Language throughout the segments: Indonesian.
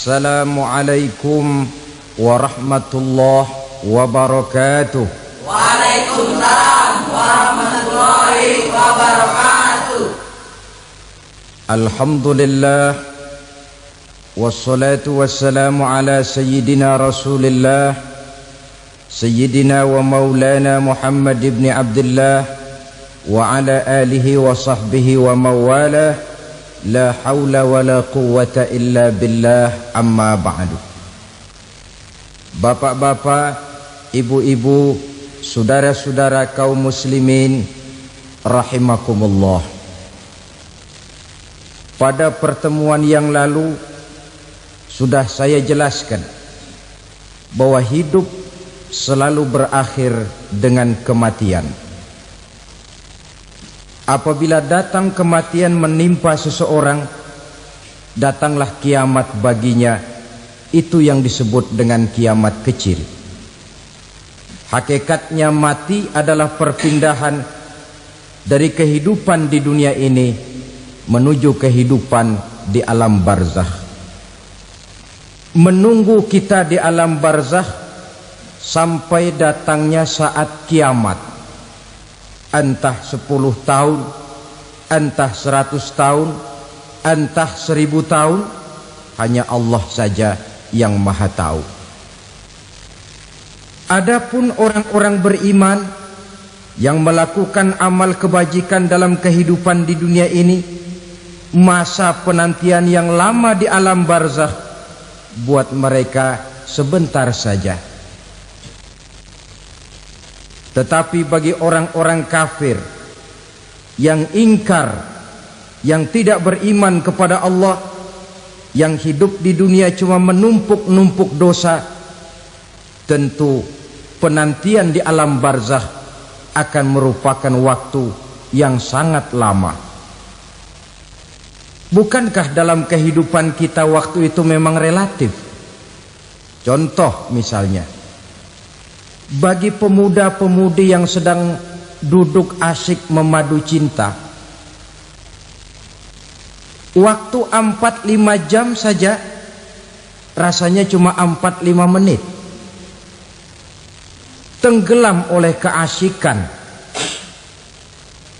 Assalamualaikum warahmatullahi wabarakatuh. Waalaikumsalam warahmatullahi wabarakatuh. Alhamdulillah wassalatu wassalamu ala sayyidina Rasulillah sayyidina wa maulana Muhammad ibn Abdullah wa ala alihi wa sahbihi wa mawalah. La haula wa la quwwata illa billah, amma ba'du. Bapak-bapak, ibu-ibu, saudara-saudara kaum muslimin rahimakumullah. Pada pertemuan yang lalu sudah saya jelaskan bahwa hidup selalu berakhir dengan kematian. Apabila datang kematian menimpa seseorang, datanglah kiamat baginya. Itu yang disebut dengan kiamat kecil. Hakikatnya mati adalah perpindahan dari kehidupan di dunia ini menuju kehidupan di alam barzakh. Menunggu kita di alam barzakh sampai datangnya saat kiamat. Entah 10 tahun, entah 100 tahun, entah 1000 tahun, hanya Allah saja yang maha tahu. Adapun orang-orang beriman yang melakukan amal kebajikan dalam kehidupan di dunia ini, masa penantian yang lama di alam barzakh buat mereka sebentar saja. Tetapi bagi orang-orang kafir yang ingkar, yang tidak beriman kepada Allah, yang hidup di dunia cuma menumpuk-numpuk dosa, tentu penantian di alam barzakh akan merupakan waktu yang sangat lama. Bukankah dalam kehidupan kita waktu itu memang relatif? Contoh misalnya, bagi pemuda-pemudi yang sedang duduk asyik memadu cinta, waktu 4-5 jam saja rasanya cuma 4-5 menit. Tenggelam oleh keasyikan.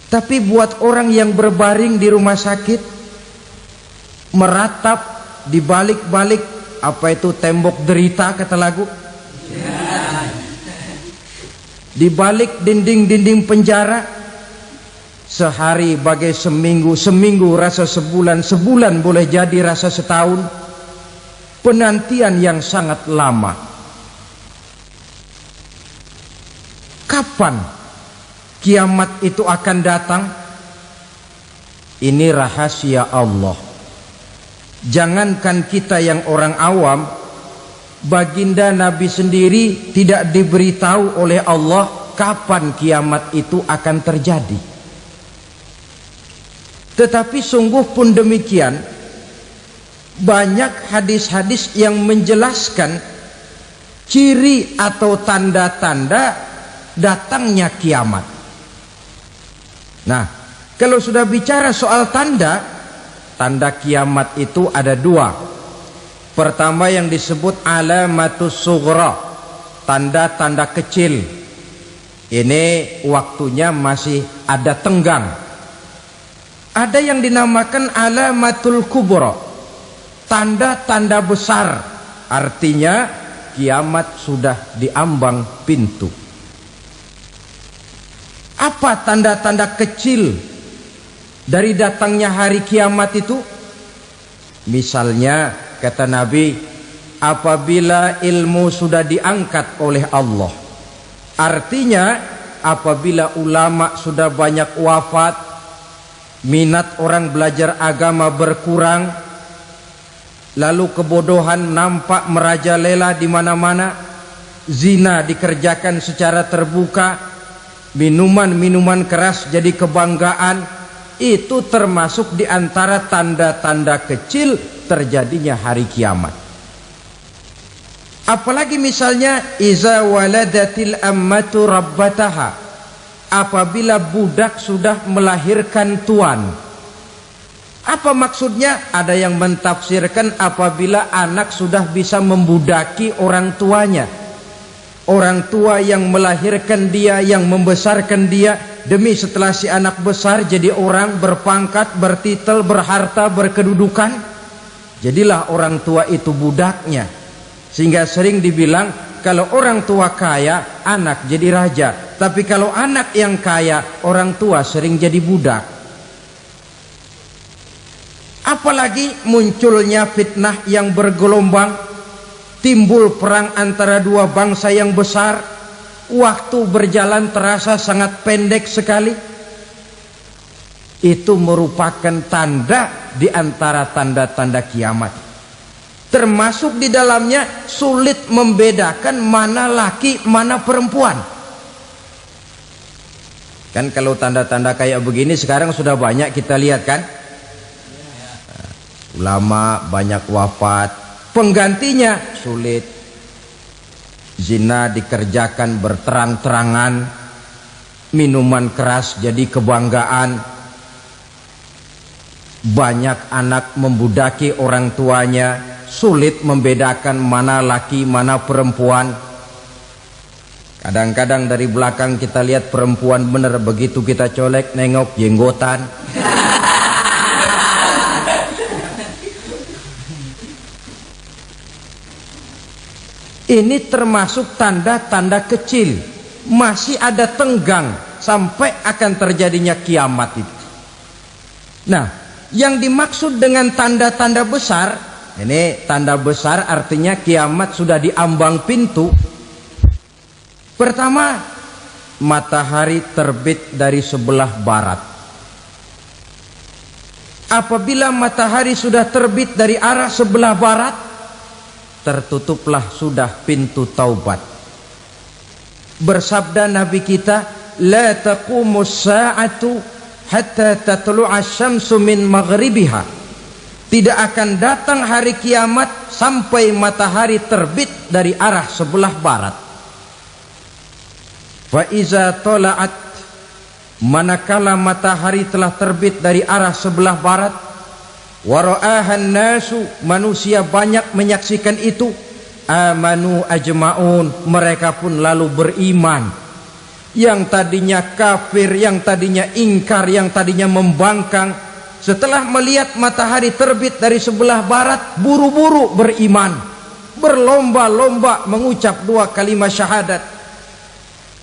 Tapi buat orang yang berbaring di rumah sakit, meratap di balik-balik apa itu tembok derita kata lagu, di balik dinding-dinding penjara, sehari bagai seminggu, seminggu rasa sebulan, sebulan boleh jadi rasa setahun. Penantian yang sangat lama. Kapan kiamat itu akan datang? Ini rahasia Allah. Jangankan kita yang orang awam, baginda Nabi sendiri tidak diberitahu oleh Allah kapan kiamat itu akan terjadi. Tetapi sungguh pun demikian, banyak hadis-hadis yang menjelaskan ciri atau tanda-tanda datangnya kiamat. Nah, kalau sudah bicara soal tanda kiamat itu ada 2. Pertama yang disebut alamatus sughra, tanda-tanda kecil. Ini waktunya masih ada tenggang. Ada yang dinamakan alamatul kubra, tanda-tanda besar. Artinya kiamat sudah diambang pintu. Apa tanda-tanda kecil dari datangnya hari kiamat itu? Misalnya kata Nabi, apabila ilmu sudah diangkat oleh Allah, artinya apabila ulama sudah banyak wafat, minat orang belajar agama berkurang, lalu kebodohan nampak merajalela di mana-mana, zina dikerjakan secara terbuka, minuman-minuman keras jadi kebanggaan, itu termasuk di antara tanda-tanda kecil terjadinya hari kiamat. Apalagi misalnya iza waladatil ammatu rabbataha, apabila budak sudah melahirkan tuan. Apa maksudnya? Ada yang mentafsirkan apabila anak sudah bisa membudaki orang tuanya. Orang tua yang melahirkan dia, yang membesarkan dia, demi setelah si anak besar jadi orang berpangkat, bertitel, berharta, berkedudukan, jadilah orang tua itu budaknya. Sehingga sering dibilang kalau orang tua kaya, anak jadi raja. Tapi kalau anak yang kaya, orang tua sering jadi budak. Apalagi munculnya fitnah yang bergelombang, timbul perang antara dua bangsa yang besar, waktu berjalan terasa sangat pendek sekali. Itu merupakan tanda di antara tanda-tanda kiamat. Termasuk di dalamnya sulit membedakan mana laki, mana perempuan. Kan kalau tanda-tanda kayak begini sekarang sudah banyak kita lihat kan. Ulama banyak wafat, penggantinya sulit. Zina dikerjakan berterang-terangan, minuman keras jadi kebanggaan, banyak anak membudaki orang tuanya, sulit membedakan mana laki mana perempuan. Kadang-kadang dari belakang kita lihat perempuan bener, begitu kita colek nengok jenggotan. Ini termasuk tanda-tanda kecil, masih ada tenggang sampai akan terjadinya kiamat itu. Nah, yang dimaksud dengan tanda-tanda besar, ini tanda besar artinya kiamat sudah di ambang pintu. Pertama, matahari terbit dari sebelah barat. Apabila matahari sudah terbit dari arah sebelah barat, tertutuplah sudah pintu taubat. Bersabda Nabi kita, la taqumus sa'atu hatta tatlu'a syamsu min maghribiha. Tidak akan datang hari kiamat sampai matahari terbit dari arah sebelah barat. Fa iza tala'at, manakala matahari telah terbit dari arah sebelah barat, wara'ahan nasu, manusia banyak menyaksikan itu, amanu ajma'un, mereka pun lalu beriman. Yang tadinya kafir, yang tadinya ingkar, yang tadinya membangkang, setelah melihat matahari terbit dari sebelah barat, buru-buru beriman, berlomba-lomba mengucap dua kalimat syahadat.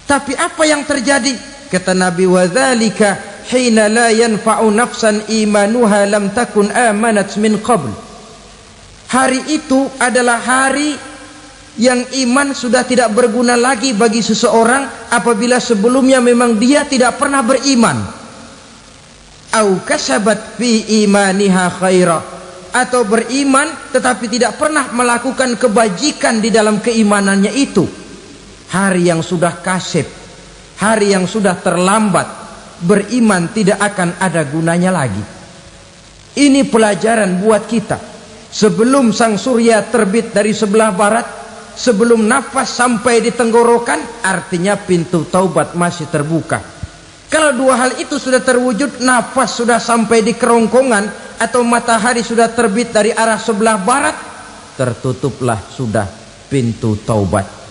Tapi apa yang terjadi? Kata Nabi, wadzalika hina la yanfa'u nafsan imanuha lam takun amanat min qabl. Hari itu adalah hari yang iman sudah tidak berguna lagi bagi seseorang apabila sebelumnya memang dia tidak pernah beriman. Au kasabat fi imaniha khaira, atau beriman tetapi tidak pernah melakukan kebajikan di dalam keimanannya itu. Hari yang sudah kasib, hari yang sudah terlambat, beriman tidak akan ada gunanya lagi. Ini pelajaran buat kita. Sebelum sang surya terbit dari sebelah barat, sebelum nafas sampai di tenggorokan, artinya pintu taubat masih terbuka. Kalau dua hal itu sudah terwujud, nafas sudah sampai di kerongkongan atau matahari sudah terbit dari arah sebelah barat, tertutuplah sudah pintu taubat.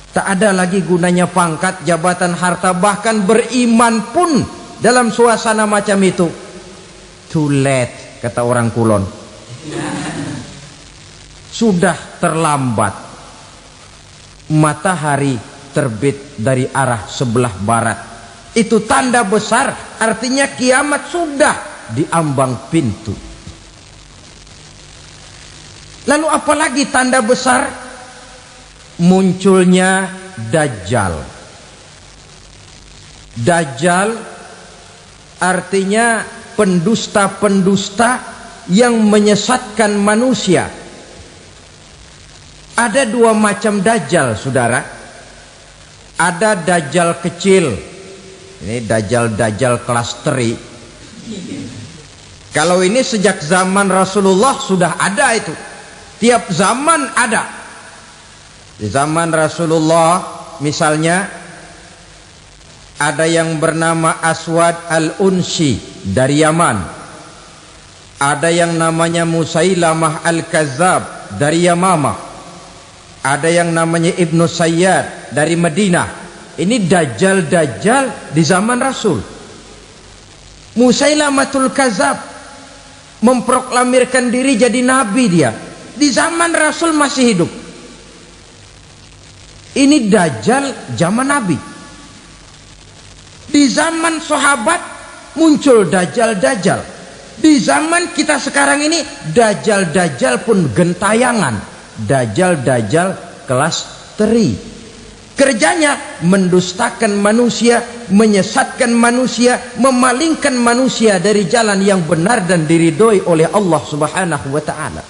Tak ada lagi gunanya pangkat, jabatan, harta, bahkan beriman pun dalam suasana macam itu too late, kata orang Kulon. Sudah terlambat. Matahari terbit dari arah sebelah barat, itu tanda besar, artinya kiamat sudah di ambang pintu. Lalu apalagi tanda besar? Munculnya Dajjal. Dajjal artinya pendusta-pendusta yang menyesatkan manusia. Ada dua macam Dajjal, saudara. Ada Dajjal kecil, ini Dajjal kelas teri. Kalau ini sejak zaman Rasulullah sudah ada itu. Tiap zaman ada. Di zaman Rasulullah misalnya ada yang bernama Aswad al-Unsi dari Yaman. Ada yang namanya Musailamah Al-Kazzab dari Yamamah. Ada yang namanya Ibnu Sayyad dari Madinah. Ini dajjal-dajjal di zaman Rasul. Musailamatul Kazzab memproklamirkan diri jadi nabi dia. Di zaman Rasul masih hidup. Ini dajjal zaman Nabi. Di zaman sahabat muncul dajjal-dajjal. Di zaman kita sekarang ini dajjal-dajjal pun gentayangan. Dajjal-dajjal kelas teri. Kerjanya mendustakan manusia, menyesatkan manusia, memalingkan manusia dari jalan yang benar dan diridhoi oleh Allah Subhanahu wa taala.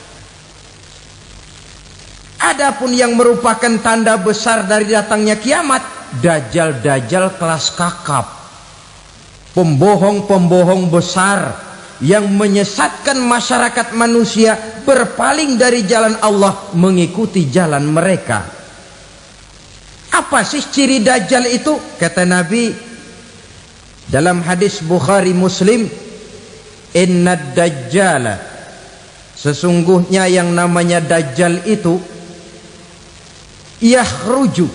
Adapun yang merupakan tanda besar dari datangnya kiamat, dajjal-dajjal kelas kakap. Pembohong-pembohong besar yang menyesatkan masyarakat manusia berpaling dari jalan Allah mengikuti jalan mereka. Apa sih ciri dajjal itu? Kata Nabi dalam hadis Bukhari Muslim, innad dajjala, sesungguhnya yang namanya dajjal itu yakhruju,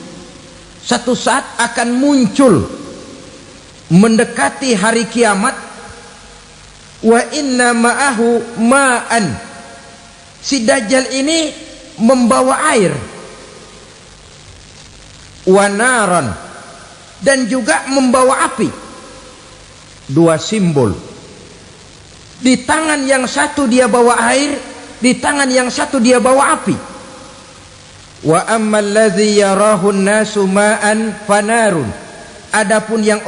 satu saat akan muncul mendekati hari kiamat. Wa inna ma'ahu ma'an, si dajjal ini membawa air. Wa naran, dan juga membawa api. Dua simbol. Di tangan yang satu dia bawa air, di tangan yang satu dia bawa api. Wa ammal ladzi yarahu an-nasu ma'an fanarun, adapun yang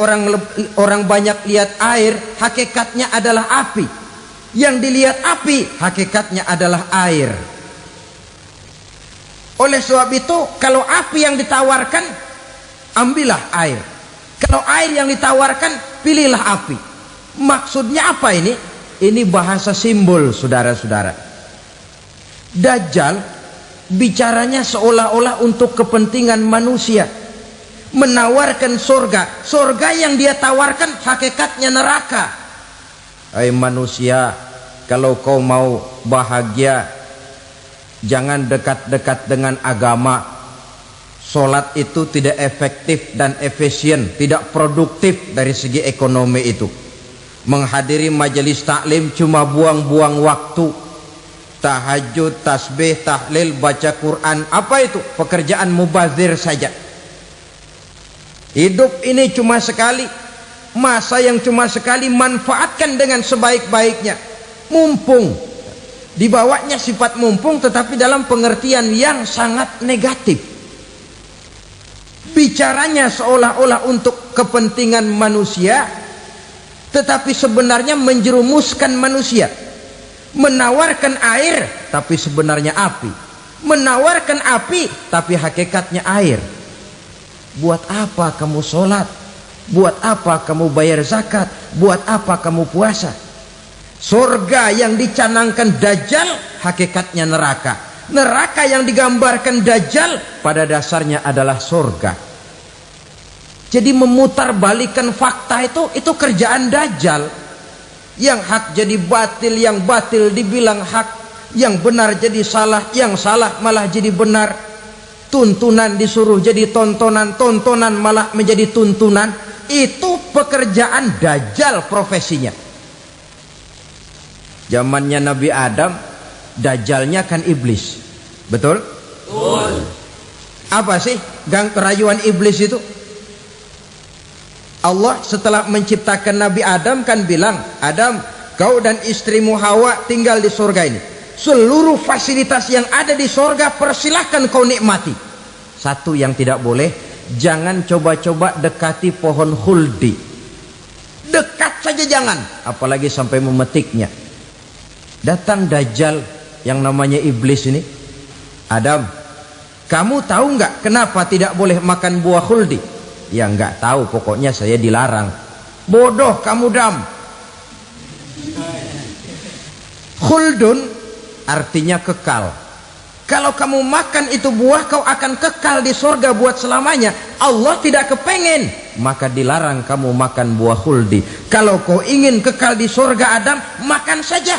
orang banyak lihat air, hakikatnya adalah api. Yang dilihat api, hakikatnya adalah air. Oleh sebab itu, kalau api yang ditawarkan, ambillah air. Kalau air yang ditawarkan, pilihlah api. Maksudnya apa ini? Ini bahasa simbol, saudara-saudara. Dajjal bicaranya seolah-olah untuk kepentingan manusia, menawarkan surga. Surga yang dia tawarkan hakikatnya neraka. Hai manusia, kalau kau mau bahagia, jangan dekat-dekat dengan agama. Solat itu tidak efektif dan efisien, tidak produktif dari segi ekonomi itu. Menghadiri majelis taklim cuma buang-buang waktu. Tahajud, tasbih, tahlil, baca Quran, apa itu? Pekerjaan mubazir saja. Hidup ini cuma sekali, masa yang cuma sekali, manfaatkan dengan sebaik-baiknya. Mumpung, dibawanya sifat mumpung tetapi dalam pengertian yang sangat negatif. Bicaranya seolah-olah untuk kepentingan manusia, tetapi sebenarnya menjerumuskan manusia. Menawarkan air tapi sebenarnya api, menawarkan api tapi hakikatnya air. Buat apa kamu sholat? Buat apa kamu bayar zakat? Buat apa kamu puasa? Surga yang dicanangkan dajjal hakikatnya neraka. Neraka yang digambarkan dajjal pada dasarnya adalah surga. Jadi memutarbalikkan fakta itu kerjaan dajjal. Yang hak jadi batil, yang batil dibilang hak, yang benar jadi salah, yang salah malah jadi benar. Tuntunan disuruh jadi tontonan, tontonan malah menjadi tuntunan. Itu pekerjaan dajjal profesinya. Zamannya Nabi Adam, dajjalnya kan iblis. Betul? Betul. Apa sih rayuan iblis itu? Allah setelah menciptakan Nabi Adam kan bilang, Adam, kau dan istrimu Hawa tinggal di surga ini. Seluruh fasilitas yang ada di surga persilahkan kau nikmati. Satu yang tidak boleh, jangan coba-coba dekati pohon khuldi. Dekat saja jangan, apalagi sampai memetiknya. Datang dajjal yang namanya iblis ini. Adam, kamu tahu nggak kenapa tidak boleh makan buah khuldi? Ya nggak tahu, pokoknya saya dilarang. Bodoh kamu Dam. Khuldun artinya kekal. Kalau kamu makan itu buah, kau akan kekal di surga buat selamanya. Allah tidak kepengen, maka dilarang kamu makan buah khuldi. Kalau kau ingin kekal di surga Adam, makan saja.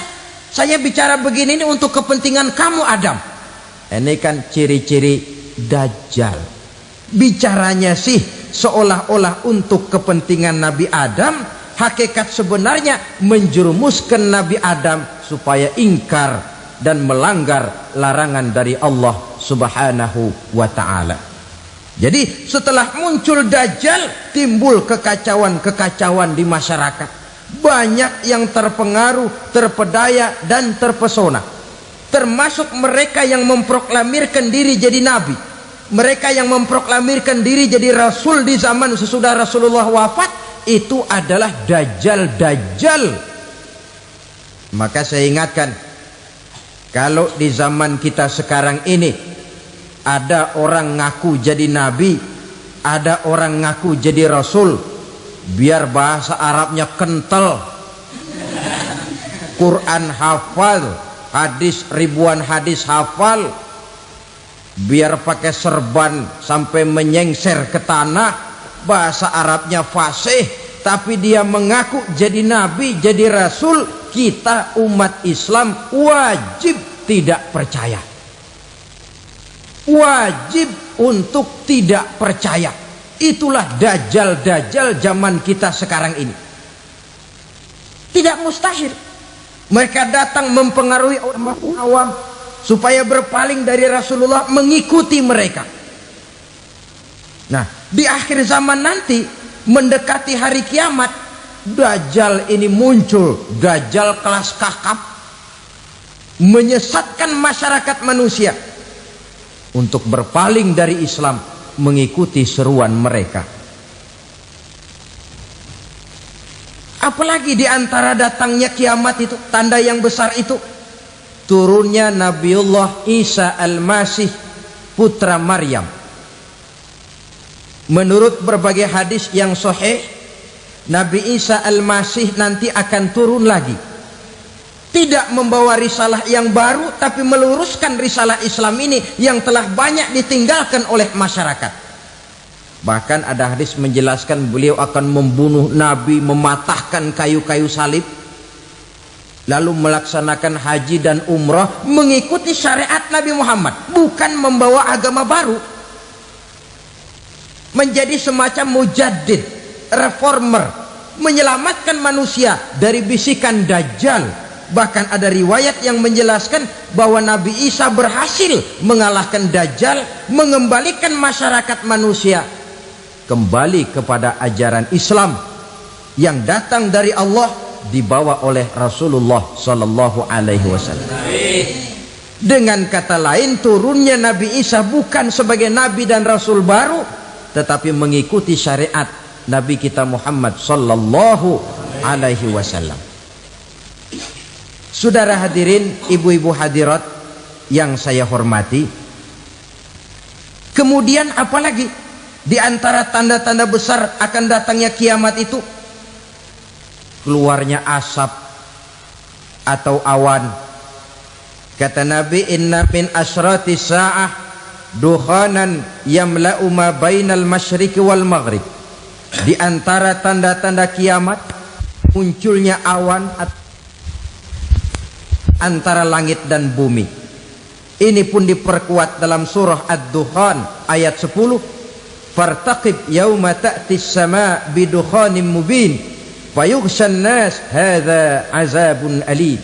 Saya bicara begini ini untuk kepentingan kamu Adam. Ini kan ciri-ciri Dajjal. Bicaranya sih seolah-olah untuk kepentingan Nabi Adam, hakikat sebenarnya menjerumuskan Nabi Adam supaya ingkar dan melanggar larangan dari Allah Subhanahu wa ta'ala. Jadi setelah muncul Dajjal, timbul kekacauan-kekacauan di masyarakat. Banyak yang terpengaruh, terpedaya dan terpesona. Termasuk mereka yang memproklamirkan diri jadi nabi, mereka yang memproklamirkan diri jadi rasul di zaman sesudah Rasulullah wafat. Itu adalah Dajjal. Maka saya ingatkan, kalau di zaman kita sekarang ini ada orang ngaku jadi nabi, ada orang ngaku jadi rasul, biar bahasa Arabnya kental, Quran hafal, hadis ribuan hadis hafal, biar pakai serban sampai menyengser ke tanah, bahasa Arabnya fasih, tapi dia mengaku jadi nabi, jadi rasul, kita umat Islam wajib tidak percaya. Wajib untuk tidak percaya. Itulah Dajjal zaman kita sekarang ini. Tidak mustahil mereka datang mempengaruhi orang awam supaya berpaling dari Rasulullah, mengikuti mereka. Nah, di akhir zaman nanti, mendekati hari kiamat, Dajjal ini muncul. Dajjal kelas kakap, menyesatkan masyarakat manusia untuk berpaling dari Islam, mengikuti seruan mereka. Apalagi di antara datangnya kiamat itu, tanda yang besar itu, turunnya Nabiullah Isa Al-Masih, putra Maryam. Menurut berbagai hadis yang sahih, Nabi Isa Al-Masih nanti akan turun lagi, tidak membawa risalah yang baru, tapi meluruskan risalah Islam ini yang telah banyak ditinggalkan oleh masyarakat. Bahkan ada hadis menjelaskan beliau akan membunuh Nabi, mematahkan kayu-kayu salib, lalu melaksanakan haji dan umrah mengikuti syariat Nabi Muhammad, bukan membawa agama baru. Menjadi semacam mujaddid, reformer, menyelamatkan manusia dari bisikan Dajjal. Bahkan ada riwayat yang menjelaskan bahwa Nabi Isa berhasil mengalahkan Dajjal, mengembalikan masyarakat manusia kembali kepada ajaran Islam yang datang dari Allah, dibawa oleh Rasulullah Sallallahu Alaihi Wasallam. Dengan kata lain, turunnya Nabi Isa bukan sebagai Nabi dan Rasul baru, tetapi mengikuti syariat Nabi kita Muhammad Sallallahu Alaihi Wasallam. Saudara hadirin, ibu-ibu hadirat yang saya hormati, kemudian apalagi di antara tanda-tanda besar akan datangnya kiamat itu? Keluarnya asap atau awan. Kata Nabi, inna min asyrati sa'ah dukhanan yamla'u ma bainal masyriqi wal maghrib. Di antara tanda-tanda kiamat, munculnya awan antara langit dan bumi. Ini pun diperkuat dalam surah Ad-Dukhan ayat 10. Fartaqib yauma ta'tis sama' bidukhanim mubin fayughshan nas hadza azabun alim.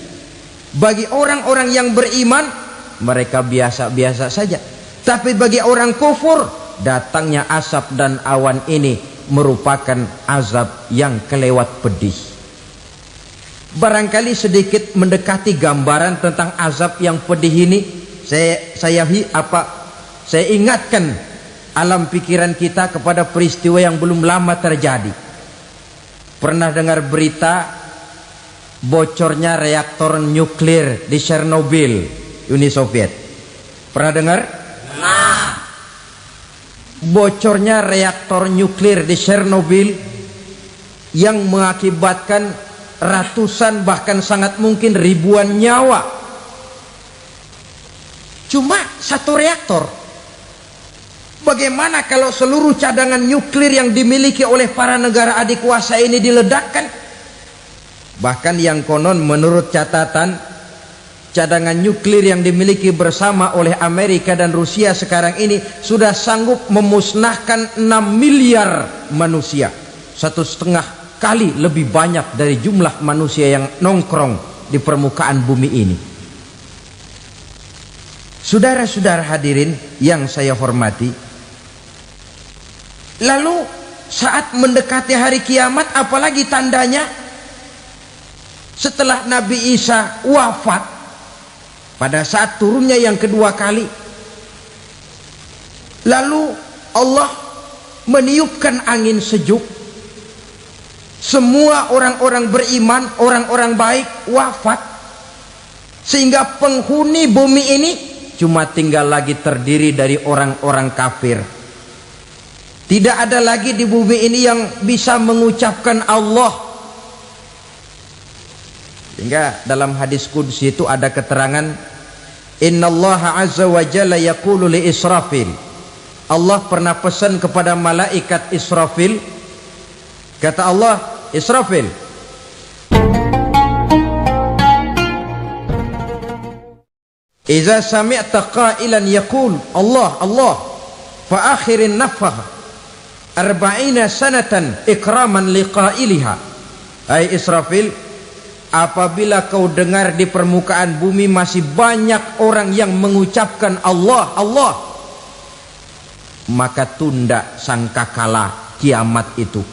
Bagi orang-orang yang beriman, mereka biasa-biasa saja. Tapi bagi orang kufur, datangnya asap dan awan ini merupakan azab yang kelewat pedih. Barangkali sedikit mendekati gambaran tentang azab yang pedih ini, saya ingatkan alam pikiran kita kepada peristiwa yang belum lama terjadi. Pernah dengar berita bocornya reaktor nuklir di Chernobyl, Uni Soviet? Pernah dengar? Nah, bocornya reaktor nuklir di Chernobyl yang mengakibatkan ratusan bahkan sangat mungkin ribuan nyawa. Cuma satu reaktor. Bagaimana kalau seluruh cadangan nuklir yang dimiliki oleh para negara adikuasa ini diledakkan? Bahkan yang konon menurut catatan cadangan nuklir yang dimiliki bersama oleh Amerika dan Rusia sekarang ini sudah sanggup memusnahkan 6 miliar manusia, 1,5 kali lebih banyak dari jumlah manusia yang nongkrong di permukaan bumi ini. Saudara-saudara hadirin yang saya hormati, lalu saat mendekati hari kiamat, apalagi tandanya? Setelah Nabi Isa wafat, pada saat turunnya yang kedua kali, lalu Allah meniupkan angin sejuk. Semua orang-orang beriman, orang-orang baik wafat, sehingga penghuni bumi ini cuma tinggal lagi terdiri dari orang-orang kafir. Tidak ada lagi di bumi ini yang bisa mengucapkan Allah. Sehingga dalam hadis qudsi itu ada keterangan, innallaha azza wa jalla yaqulu li Israfil. Allah pernah pesan kepada malaikat Israfil. Kata Allah, Israfil, idza sami'ta qailan yaqul Allah Allah fa akhirin nafah 40 sanatan ikraman liqailiha. Hai Israfil, apabila kau dengar di permukaan bumi masih banyak orang yang mengucapkan Allah Allah, maka tunda sangkakala kiamat itu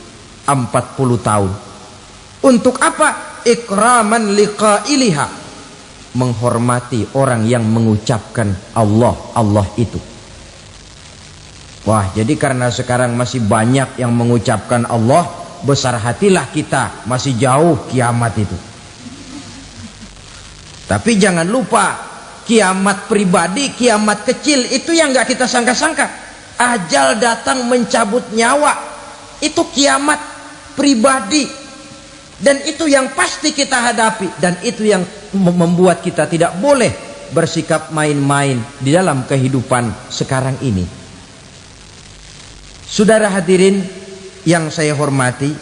40 tahun. Untuk apa? Ikraman liqailiha, menghormati orang yang mengucapkan Allah Allah itu. Wah, jadi karena sekarang masih banyak yang mengucapkan Allah, besar hatilah kita, masih jauh kiamat itu. Tapi jangan lupa, kiamat pribadi, kiamat kecil itu yang gak kita sangka-sangka. Ajal datang mencabut nyawa, itu kiamat pribadi, dan itu yang pasti kita hadapi, dan itu yang membuat kita tidak boleh bersikap main-main di dalam kehidupan sekarang ini. Saudara hadirin yang saya hormati,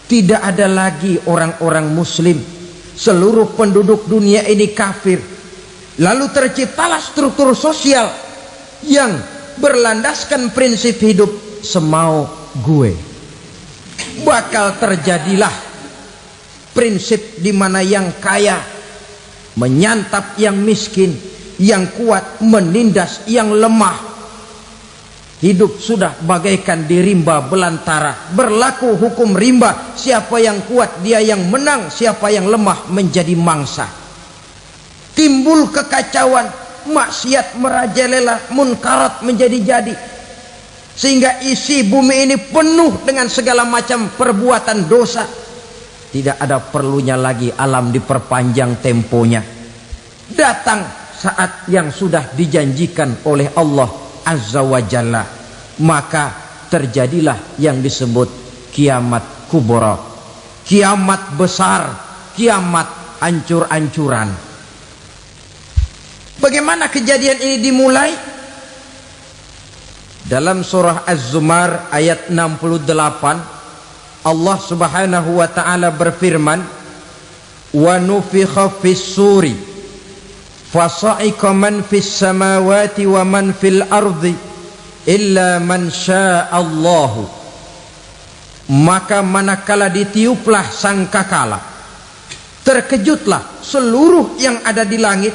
tidak ada lagi orang-orang muslim. Seluruh penduduk dunia ini kafir. Lalu terciptalah struktur sosial yang berlandaskan prinsip hidup semau gue. Bakal terjadilah prinsip di mana yang kaya menyantap yang miskin, yang kuat menindas yang lemah. Hidup sudah bagaikan di rimba belantara, berlaku hukum rimba. Siapa yang kuat dia yang menang, siapa yang lemah menjadi mangsa. Timbul kekacauan, maksiat merajalela, munkarat menjadi-jadi, sehingga isi bumi ini penuh dengan segala macam perbuatan dosa. Tidak ada perlunya lagi alam diperpanjang temponya. Datang saat yang sudah dijanjikan oleh Allah Azza wa Jalla, maka terjadilah yang disebut kiamat kubra, kiamat besar, kiamat ancur-ancuran. Bagaimana kejadian ini dimulai? Dalam surah Az-Zumar ayat 68, Allah Subhanahu wa taala berfirman, wa nufikha fis suri fasa'iqa man fis samawati wa man fil ardi illa man sya'allahu. Maka manakala ditiuplah sangkakala, terkejutlah seluruh yang ada di langit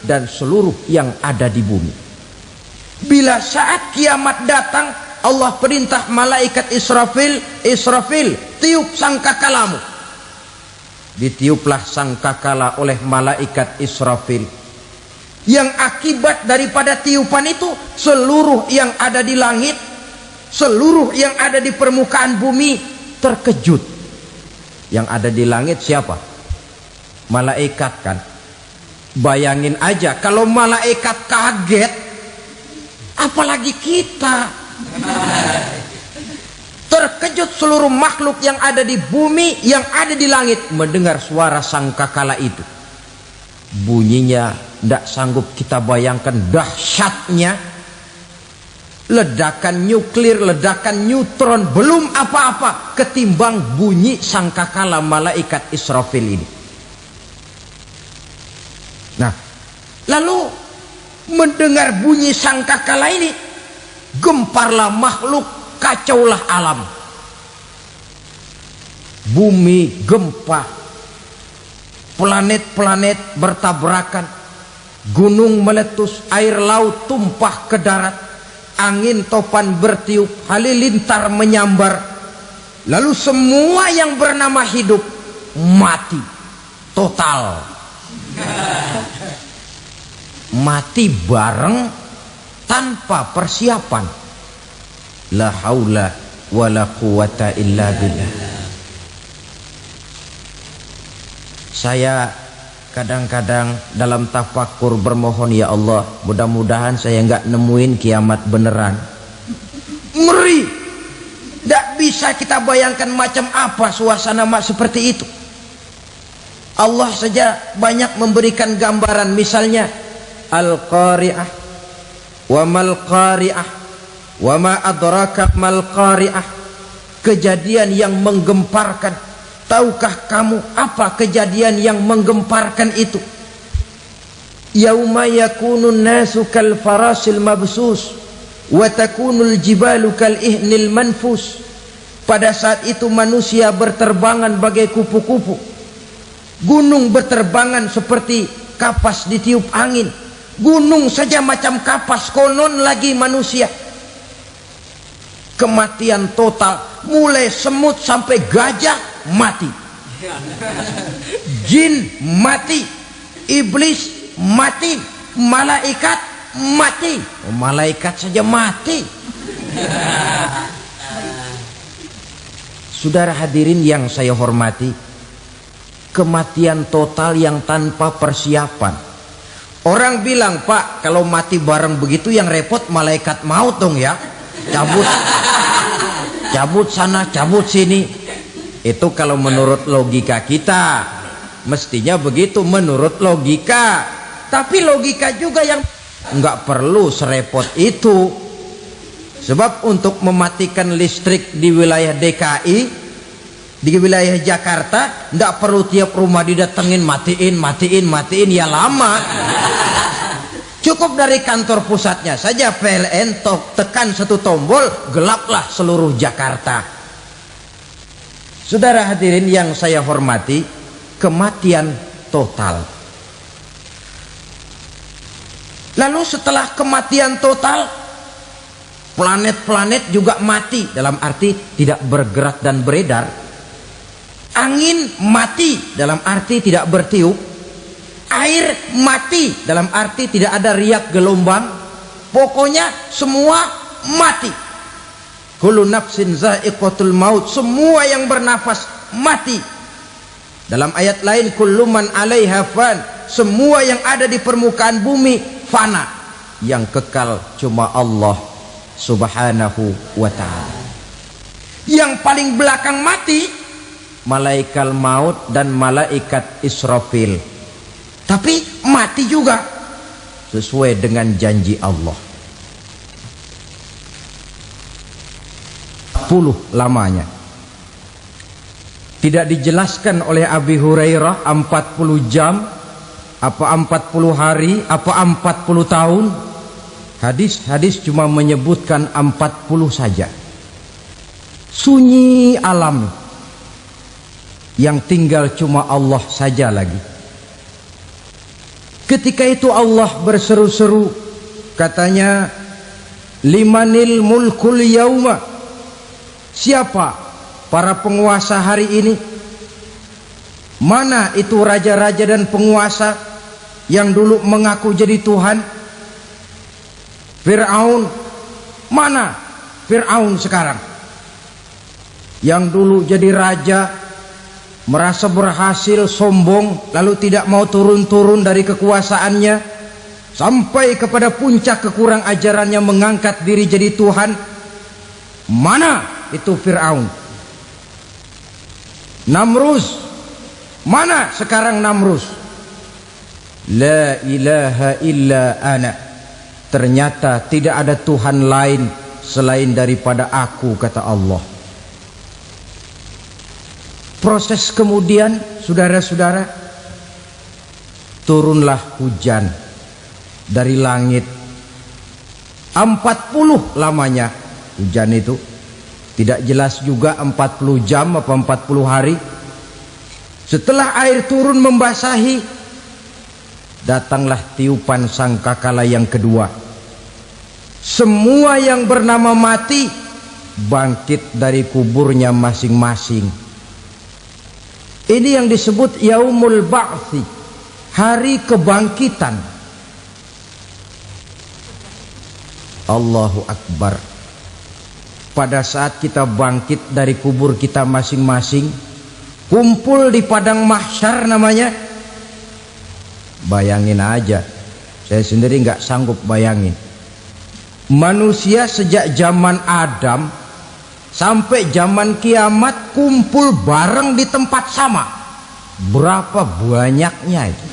dan seluruh yang ada di bumi. Bila saat kiamat datang, Allah perintah malaikat Israfil, Israfil, tiup sangkakalamu. Ditiuplah sangkakala oleh malaikat Israfil. Yang akibat daripada tiupan itu, seluruh yang ada di langit, seluruh yang ada di permukaan bumi terkejut. Yang ada di langit siapa? Malaikat kan. Bayangin aja kalau malaikat kaget, apalagi kita. Terkejut seluruh makhluk yang ada di bumi, yang ada di langit mendengar suara sangkakala itu. Bunyinya tidak sanggup kita bayangkan dahsyatnya. Ledakan nuklir, ledakan neutron, belum apa-apa ketimbang bunyi sangkakala malaikat Israfil ini. Nah, Lalu mendengar bunyi sangkakala ini, gemparlah makhluk, kacaulah alam. Bumi gempa, planet-planet bertabrakan, gunung meletus, air laut tumpah ke darat, angin topan bertiup, halilintar menyambar. Lalu semua yang bernama hidup mati total. Mati bareng tanpa persiapan. La haula wala quwata illa billah. Saya kadang-kadang dalam tafakur bermohon, ya Allah, mudah-mudahan saya enggak nemuin kiamat beneran. Ngeri. Tidak bisa kita bayangkan macam apa suasana seperti itu. Allah saja banyak memberikan gambaran, misalnya Al-Qari'ah, wa mal qari'ah, wa ma adraka mal qari'ah. Kejadian yang menggemparkan. Tahukah kamu apa kejadian yang menggemparkan itu? Yauma yakunun nasu kal farasil mabsus wa takunul jibalu kal ihnil manfus. Pada saat itu manusia berterbangan bagai kupu-kupu, gunung berterbangan seperti kapas ditiup angin. Gunung saja macam kapas, konon lagi manusia. Kematian total, mulai semut sampai gajah mati, jin mati, iblis mati, malaikat mati. Malaikat saja mati. Saudara hadirin yang saya hormati, kematian total yang tanpa persiapan. Orang bilang, Pak, kalau mati bareng begitu yang repot malaikat maut dong ya, cabut sana, cabut sini. Itu kalau menurut logika kita, mestinya begitu menurut logika. Tapi logika juga yang nggak perlu serepot itu. Sebab untuk mematikan listrik di wilayah DKI, di wilayah Jakarta, nggak perlu tiap rumah didatengin, matiin, ya lama. Cukup dari kantor pusatnya saja PLN tekan satu tombol, gelaplah seluruh Jakarta. Saudara hadirin yang saya hormati, kematian total. Lalu setelah kematian total, planet-planet juga mati, dalam arti tidak bergerak dan beredar. Angin mati, dalam arti tidak bertiup. Air mati, dalam arti tidak ada riak gelombang. Pokoknya semua mati. Kullu nafsin za'iqatul maut, semua yang bernafas mati. Dalam ayat lain, kullu man 'alaiha fan, semua yang ada di permukaan bumi fana. Yang kekal cuma Allah Subhanahu wa ta'ala. Yang paling belakang mati malaikat maut dan malaikat Israfil. Tapi mati juga sesuai dengan janji Allah. 10 lamanya. Tidak dijelaskan oleh Abi Hurairah 40 jam, apa 40 hari, apa 40 tahun. Hadis-hadis cuma menyebutkan 40 saja. Sunyi alam, yang tinggal cuma Allah saja lagi. Ketika itu Allah berseru-seru, katanya, limanil mulkul yauma, siapa para penguasa hari ini? Mana itu raja-raja dan penguasa yang dulu mengaku jadi Tuhan? Fir'aun, mana Fir'aun sekarang? Yang dulu jadi raja, merasa berhasil, sombong, lalu tidak mau turun-turun dari kekuasaannya, sampai kepada puncak kekurang ajarannya mengangkat diri jadi Tuhan. Mana itu Fir'aun? Namrus, mana sekarang Namrus? La ilaha illa ana, ternyata tidak ada Tuhan lain selain daripada aku, kata Allah. Proses kemudian, saudara-saudara, turunlah hujan. dari langit. 40 lamanya hujan itu. Tidak jelas juga 40 jam apa 40 hari. Setelah air turun membasahi, datanglah tiupan sangkakala yang kedua. Semua yang bernama mati bangkit dari kuburnya masing-masing. Ini yang disebut Yaumul Ba'thi, hari kebangkitan. Allahu Akbar. Pada saat kita bangkit dari kubur kita masing-masing, kumpul di padang mahsyar namanya. Bayangin aja, saya sendiri nggak sanggup bayangin. Manusia sejak zaman Adam sampai zaman kiamat kumpul bareng di tempat sama. Berapa banyaknya itu?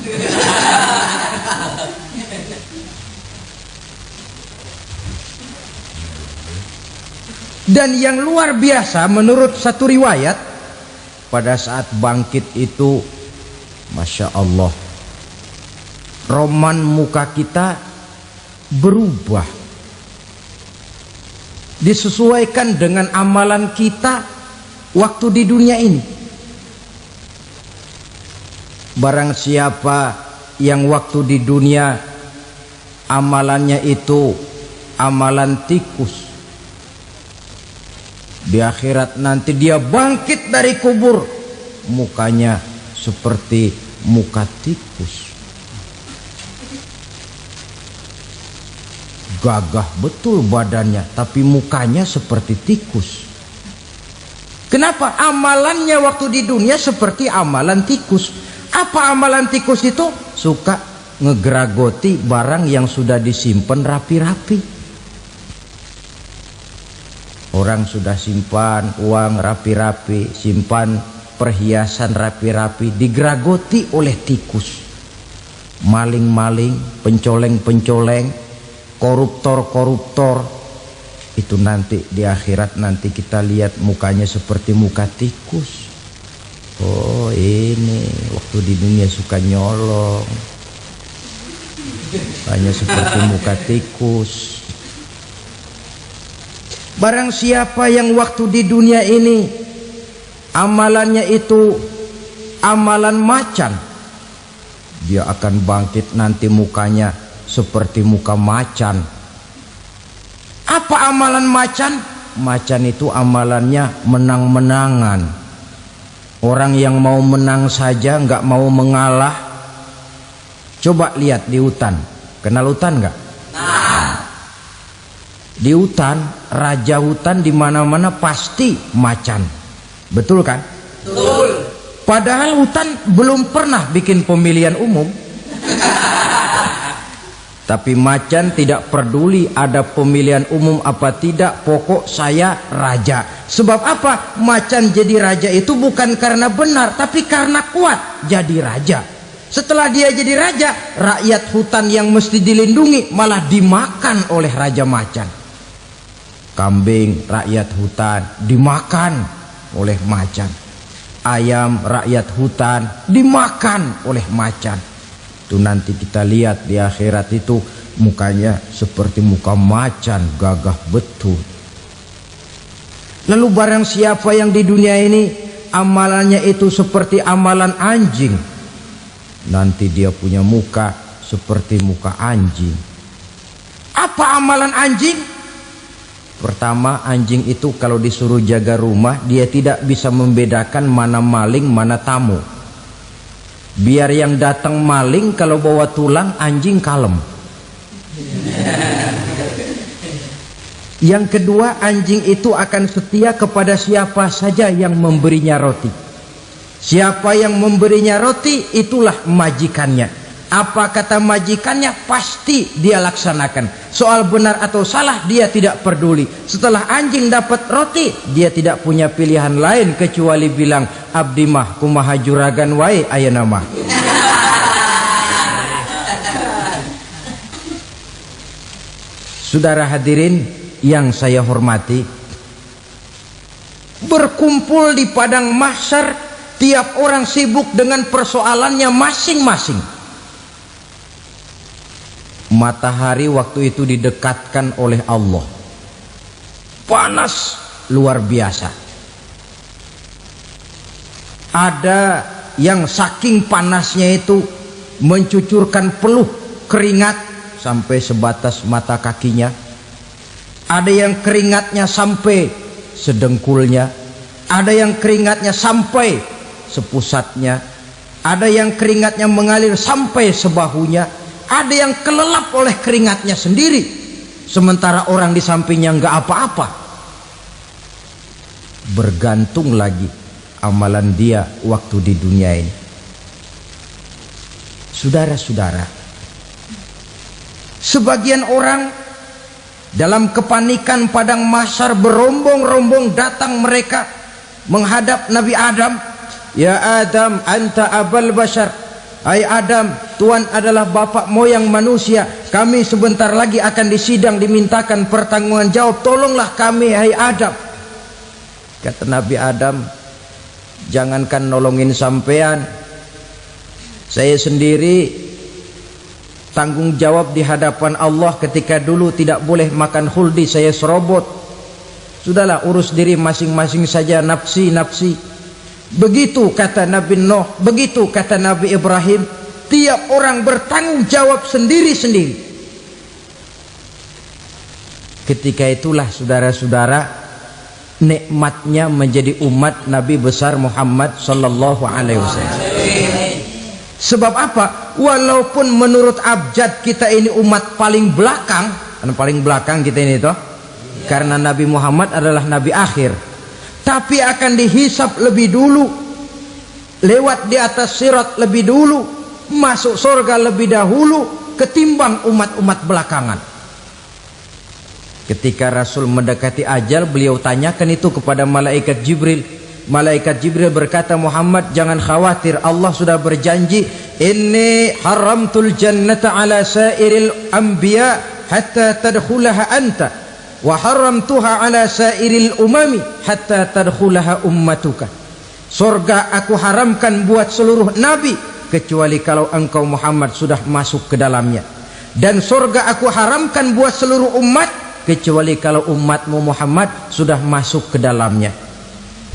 Dan yang luar biasa menurut satu riwayat, pada saat bangkit itu, Masya Allah, roman muka kita berubah, disesuaikan dengan amalan kita waktu di dunia ini. Barang siapa yang waktu di dunia amalannya itu amalan tikus, di akhirat nanti dia bangkit dari kubur, mukanya seperti muka tikus. Gagah betul badannya, tapi mukanya seperti tikus. Kenapa? Amalannya waktu di dunia seperti amalan tikus. Apa amalan tikus itu? Suka ngegeragoti barang yang sudah disimpan rapi-rapi. Orang sudah simpan uang rapi-rapi, simpan perhiasan rapi-rapi, digeragoti oleh tikus. Maling-maling, pencoleng-pencoleng, koruptor-koruptor. Itu nanti di akhirat nanti kita lihat mukanya seperti muka tikus. Oh, ini waktu di dunia suka nyolong, hanya seperti muka tikus. Barang siapa yang waktu di dunia ini amalannya itu amalan macan, dia akan bangkit nanti mukanya seperti muka macan. Apa amalan macan? Macan itu amalannya menang-menangan. Orang yang mau menang saja, nggak mau mengalah. Coba lihat di hutan. Kenal hutan nggak? Di hutan, raja hutan di mana-mana pasti macan. Betul kan? Betul. Padahal hutan belum pernah bikin pemilihan umum. Tapi macan tidak peduli ada pemilihan umum apa tidak, pokok saya raja. Sebab apa? Macan jadi raja itu bukan karena benar, tapi karena kuat jadi raja. Setelah dia jadi raja, rakyat hutan yang mesti dilindungi malah dimakan oleh raja macan. Kambing rakyat hutan dimakan oleh macan. Ayam rakyat hutan dimakan oleh macan. Itu nanti kita lihat di akhirat itu mukanya seperti muka macan, gagah betul. Lalu barang siapa yang di dunia ini amalannya itu seperti amalan anjing, nanti dia punya muka seperti muka anjing. Apa amalan anjing? Pertama, anjing itu kalau disuruh jaga rumah, dia tidak bisa membedakan mana maling, mana tamu. Biar yang datang maling, kalau bawa tulang, anjing kalem. Yang kedua, anjing itu akan setia kepada siapa saja yang memberinya roti. Siapa yang memberinya roti, itulah majikannya. Apa kata majikannya pasti dia laksanakan. Soal benar atau salah dia tidak peduli. Setelah anjing dapat roti, dia tidak punya pilihan lain kecuali bilang, abdi mah kumaha juragan wae ayeuna mah. Saudara hadirin yang saya hormati, berkumpul di padang mahsyar, tiap orang sibuk dengan persoalannya masing-masing. Matahari waktu itu didekatkan oleh Allah, panas luar biasa. Ada yang saking panasnya itu mencucurkan peluh keringat sampai sebatas mata kakinya. Ada yang keringatnya sampai sedengkulnya, ada yang keringatnya sampai sepusatnya, ada yang keringatnya mengalir sampai sebahunya, ada yang kelelap oleh keringatnya sendiri, sementara orang di sampingnya nggak apa-apa. Bergantung lagi amalan dia waktu di dunia ini. Saudara-saudara, sebagian orang dalam kepanikan padang mahsyar berombong-rombong datang mereka menghadap Nabi Adam. Ya Adam, anta abal bashar. Hai Adam, Tuhan adalah bapak moyang manusia. Kami sebentar lagi akan disidang, dimintakan pertanggungan jawab. Tolonglah kami, hai Adam. Kata Nabi Adam, jangankan nolongin sampean, saya sendiri tanggung jawab di hadapan Allah ketika dulu tidak boleh makan khuldi, saya serobot. Sudahlah, urus diri masing-masing saja, nafsi. Begitu kata Nabi Nuh, begitu kata Nabi Ibrahim. Tiap orang bertanggung jawab sendiri-sendiri. Ketika itulah saudara-saudara, nikmatnya menjadi umat Nabi besar Muhammad sallallahu alaihi wasallam. Sebab apa? Walaupun menurut abjad kita ini umat paling belakang, paling belakang kita ini toh, karena Nabi Muhammad adalah Nabi akhir, tapi akan dihisap lebih dulu, lewat di atas sirat lebih dulu, masuk surga lebih dahulu ketimbang umat-umat belakangan. Ketika Rasul mendekati ajal, beliau tanyakan itu kepada malaikat Jibril. Malaikat Jibril berkata, Muhammad jangan khawatir, Allah sudah berjanji, inni haramtul jannata ala sairil anbiya hatta tadkhulaha anta wa haramtuha ala sairil umami hatta tadkhulaha ummatuka. Surga aku haramkan buat seluruh nabi kecuali kalau engkau Muhammad sudah masuk ke dalamnya, dan surga aku haramkan buat seluruh umat kecuali kalau umatmu Muhammad sudah masuk ke dalamnya.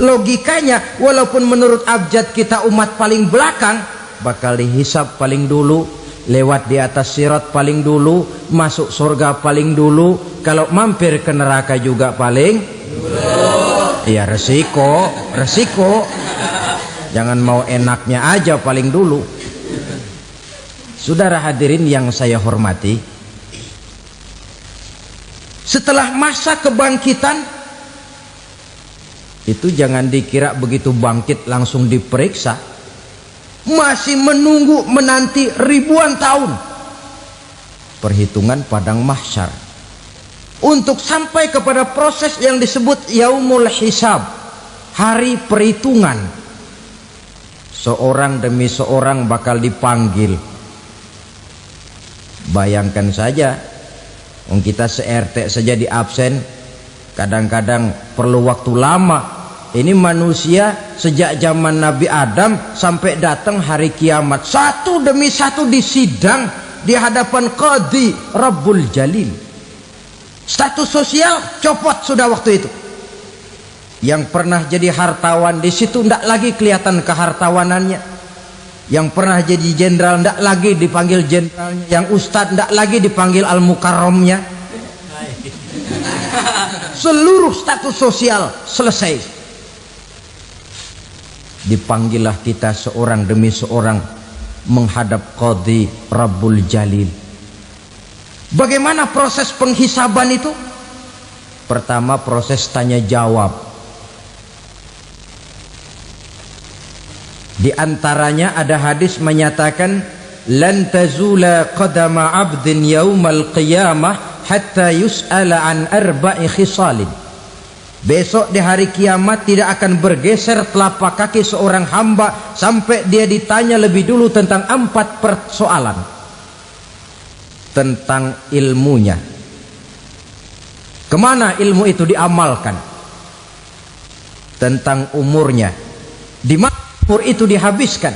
Logikanya, walaupun menurut abjad kita umat paling belakang, bakal dihisap paling dulu, lewat di atas sirat paling dulu, masuk surga paling dulu, kalau mampir ke neraka juga paling dulu. Ya resiko. Jangan mau enaknya aja paling dulu. Saudara hadirin yang saya hormati, setelah masa kebangkitan itu jangan dikira begitu bangkit langsung diperiksa, masih menunggu menanti ribuan tahun perhitungan padang mahsyar untuk sampai kepada proses yang disebut yaumul hisab, hari perhitungan. Seorang demi seorang bakal dipanggil. Bayangkan saja, kita se-RT saja di absen, kadang-kadang perlu waktu lama. Ini manusia sejak zaman Nabi Adam sampai datang hari kiamat, satu demi satu disidang di hadapan Qadhi Rabbul Jalil. Status sosial copot sudah waktu itu. Yang pernah jadi hartawan di situ tidak lagi kelihatan kehartawanannya. Yang pernah jadi jenderal tidak lagi dipanggil jenderalnya. Yang ustadz tidak lagi dipanggil al-mukarramnya. Seluruh status sosial selesai. Dipanggillah kita seorang demi seorang menghadap Qadhi Rabbul Jalil. Bagaimana proses penghisaban itu? Pertama, proses tanya jawab. Di antaranya ada hadis menyatakan, lan tazula qadama 'abdin yaumal qiyamah hatta yus'ala an arba'i khisalin. Besok di hari kiamat tidak akan bergeser telapak kaki seorang hamba sampai dia ditanya lebih dulu tentang 4 persoalan. Tentang ilmunya, kemana ilmu itu diamalkan. Tentang umurnya, di mana umur itu dihabiskan.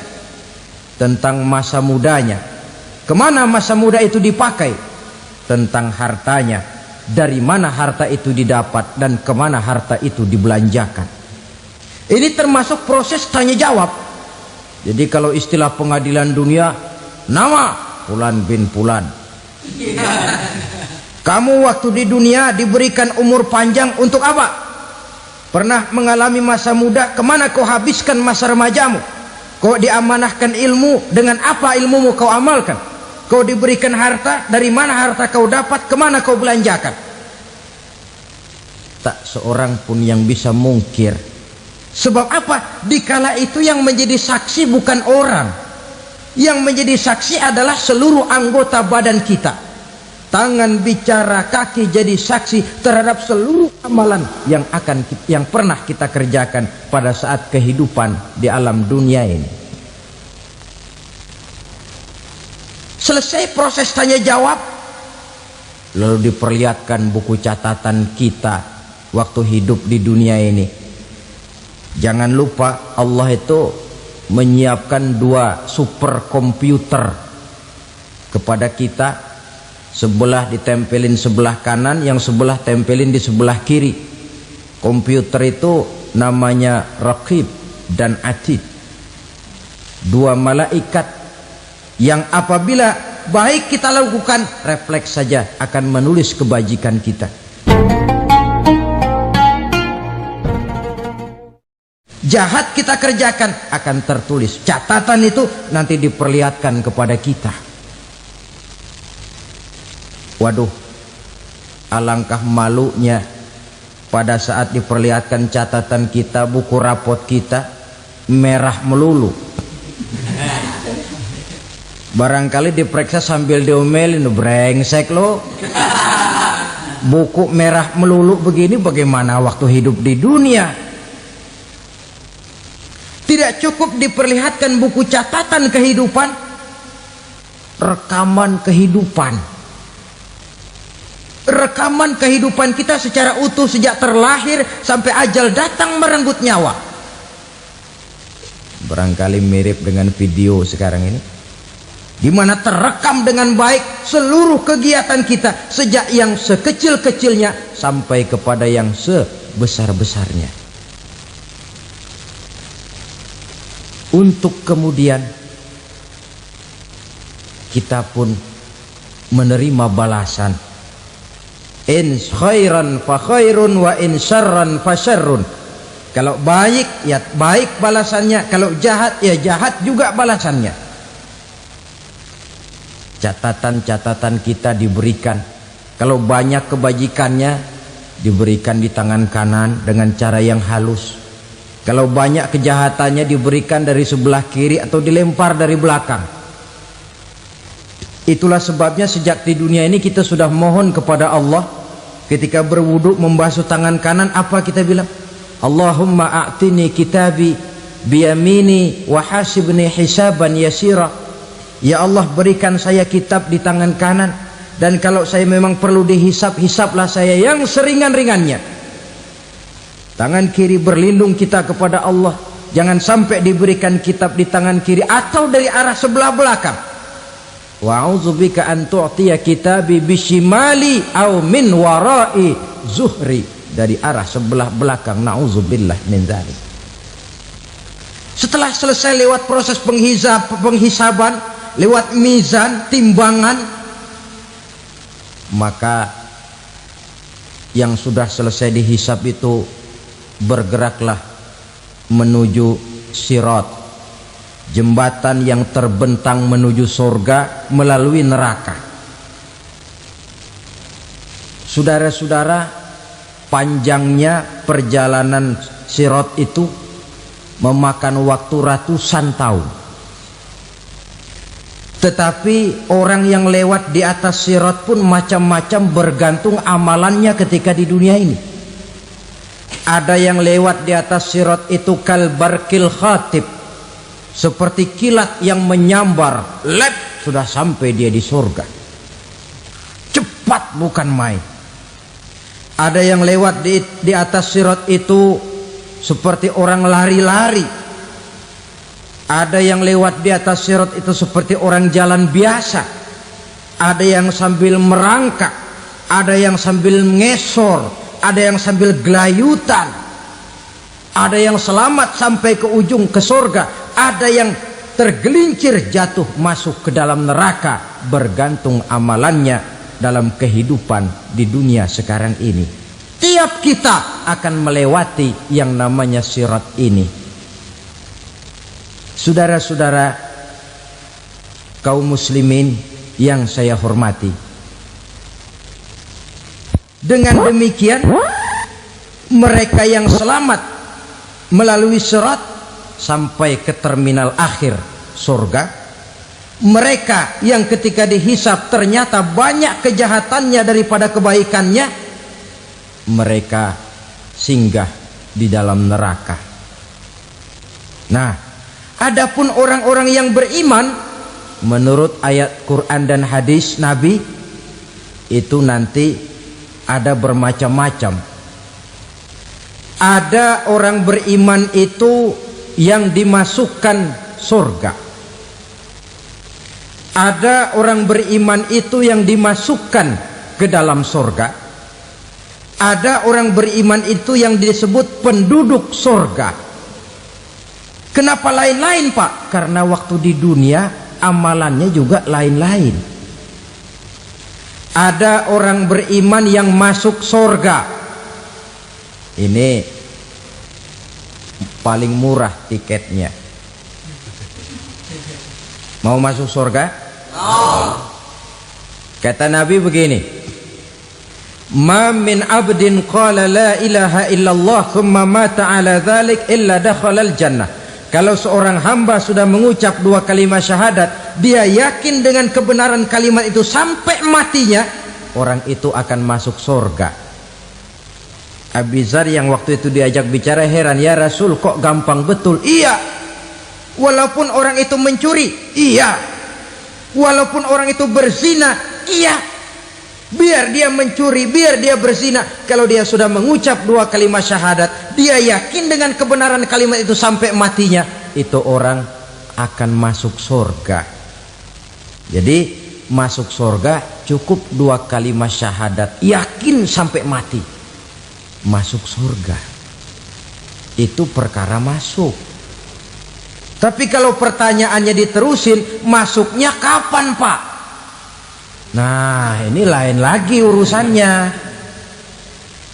Tentang masa mudanya, kemana masa muda itu dipakai. tentang hartanya, dari mana harta itu didapat dan kemana harta itu dibelanjakan. Ini termasuk proses tanya jawab. Jadi kalau istilah pengadilan dunia, nama Fulan bin Fulan. Kamu waktu di dunia diberikan umur panjang untuk apa? Pernah mengalami masa muda, kemana kau habiskan masa remajamu? Kau diamanahkan ilmu, dengan apa ilmumu kau amalkan? Kau diberikan harta, dari mana harta kau dapat, kemana kau belanjakan? Tak seorang pun yang bisa mungkir. Sebab apa? Dikala itu yang menjadi saksi bukan orang. Yang menjadi saksi adalah seluruh anggota badan kita. Tangan bicara, kaki jadi saksi terhadap seluruh amalan yang pernah kita kerjakan pada saat kehidupan di alam dunia ini. Selesai proses tanya jawab, lalu diperlihatkan buku catatan kita waktu hidup di dunia ini. Jangan lupa Allah itu menyiapkan 2 superkomputer kepada kita. Sebelah ditempelin sebelah kanan, yang sebelah tempelin di sebelah kiri. Komputer itu namanya Raqib dan Atid. 2 malaikat yang apabila baik kita lakukan, refleks saja akan menulis kebajikan kita. Jahat kita kerjakan akan tertulis. Catatan itu nanti diperlihatkan kepada kita. Waduh, alangkah malunya pada saat diperlihatkan catatan kita, buku rapot kita merah melulu. Barangkali diperiksa sambil diomelin, brengsek lo. Buku merah melulu begini bagaimana waktu hidup di dunia? Tidak cukup diperlihatkan buku catatan kehidupan, rekaman kehidupan. Rekaman kehidupan kita secara utuh sejak terlahir sampai ajal datang merenggut nyawa. Barangkali mirip dengan video sekarang ini, di mana terekam dengan baik seluruh kegiatan kita sejak yang sekecil-kecilnya sampai kepada yang sebesar-besarnya. Untuk kemudian kita pun menerima balasan. In khairan fa khairun wa in syarran fa syarrun. Kalau baik ya baik balasannya, kalau jahat ya jahat juga balasannya. Catatan-catatan kita diberikan. Kalau banyak kebajikannya diberikan di tangan kanan dengan cara yang halus. Kalau banyak kejahatannya diberikan dari sebelah kiri atau dilempar dari belakang. Itulah sebabnya sejak di dunia ini kita sudah mohon kepada Allah, ketika berwudu membasuh tangan kanan, apa kita bilang? Allahumma a'tini kitabi biyamini wa hasibni hisaban yasira. Ya Allah, berikan saya kitab di tangan kanan, dan kalau saya memang perlu dihisap, hisaplah saya yang seringan-ringannya. Tangan kiri berlindung kita kepada Allah, jangan sampai diberikan kitab di tangan kiri atau dari arah sebelah belakang. Wa a'udzubika an tu'tiya kitabi bishimali aw min wara'i zuhri, dari arah sebelah belakang. Na'udzubillah min dzalik. Setelah selesai lewat proses penghisaban, lewat mizan, timbangan, maka yang sudah selesai dihisab itu bergeraklah menuju sirat, jembatan yang terbentang menuju surga melalui neraka. Saudara-saudara, panjangnya perjalanan sirat itu memakan waktu ratusan tahun. Tetapi orang yang lewat di atas sirat pun macam-macam, bergantung amalannya ketika di dunia ini. Ada yang lewat di atas sirat itu kalbarkil khatib, seperti kilat yang menyambar, lep, sudah sampai dia di surga. Cepat bukan main. Ada yang lewat di atas sirat itu seperti orang lari-lari. Ada yang lewat di atas sirat itu seperti orang jalan biasa. ada yang sambil merangkak, ada yang sambil ngesor, ada yang sambil gelayutan, ada yang selamat sampai ke ujung ke surga, ada yang tergelincir jatuh masuk ke dalam neraka, bergantung amalannya dalam kehidupan di dunia sekarang ini. Tiap kita akan melewati yang namanya sirat ini. Saudara-saudara kaum muslimin yang saya hormati, dengan demikian mereka yang selamat melalui sirat sampai ke terminal akhir surga, mereka yang ketika dihisab ternyata banyak kejahatannya daripada kebaikannya, mereka singgah di dalam neraka. Nah, adapun orang-orang yang beriman menurut ayat Quran dan hadis Nabi itu nanti ada bermacam-macam. Ada orang beriman itu yang dimasukkan surga. Ada orang beriman itu yang dimasukkan ke dalam surga. Ada orang beriman itu yang disebut penduduk surga. Kenapa lain-lain, Pak? Karena waktu di dunia amalannya juga lain-lain. Ada orang beriman yang masuk surga. Ini paling murah tiketnya. Mau masuk surga? Kata Nabi begini, ma min abdin qala la ilaha illallah thumma mata ala dhalik illa dakhala al jannah. Kalau seorang hamba sudah mengucap dua kalimat syahadat, dia yakin dengan kebenaran kalimat itu sampai matinya, orang itu akan masuk surga. Abi Dzar yang waktu itu diajak bicara heran, ya Rasul kok gampang betul? Iya, walaupun orang itu mencuri, iya, walaupun orang itu berzina, iya, biar dia mencuri, biar dia berzina, kalau dia sudah mengucap dua kalimat syahadat, dia yakin dengan kebenaran kalimat itu sampai matinya, itu orang akan masuk surga. Jadi masuk surga cukup dua kalimat syahadat, yakin sampai mati, masuk surga. Itu perkara masuk. Tapi kalau pertanyaannya diterusin, masuknya kapan, Pak? Nah, ini lain lagi urusannya.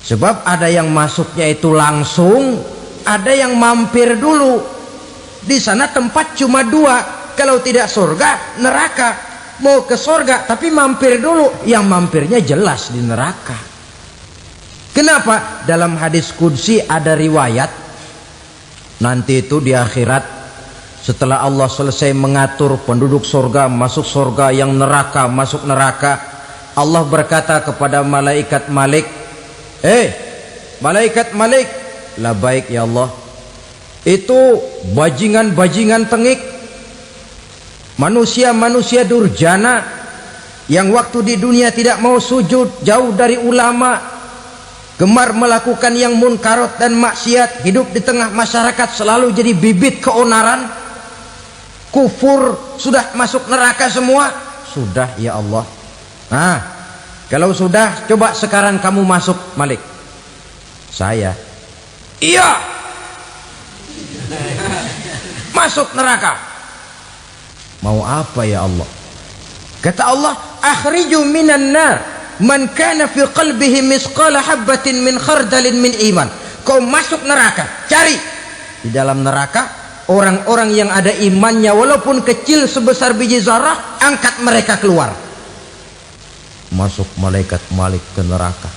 Sebab ada yang masuknya itu langsung, ada yang mampir dulu. Di sana tempat cuma dua, kalau tidak surga, neraka. Mau ke surga tapi mampir dulu, yang mampirnya jelas di neraka. Kenapa? Dalam hadis qudsi ada riwayat, nanti itu di akhirat, setelah Allah selesai mengatur penduduk surga masuk surga, yang neraka masuk neraka, Allah berkata kepada malaikat Malik, malaikat Malik, labaik ya Allah, itu bajingan-bajingan tengik, manusia-manusia durjana yang waktu di dunia tidak mau sujud, jauh dari ulama, gemar melakukan yang munkarat dan maksiat, hidup di tengah masyarakat selalu jadi bibit keonaran, kufur, sudah masuk neraka semua. Sudah ya Allah. Nah, kalau sudah, coba sekarang kamu masuk, Malik. Saya, iya, masuk neraka. Mau apa ya Allah? Kata Allah, akhriju minan nar man kana fi qalbihi misqala habatin min khardalin min iman. Kau masuk neraka, cari di dalam neraka orang-orang yang ada imannya walaupun kecil sebesar biji zarah, angkat mereka keluar. Masuk malaikat Malik ke neraka,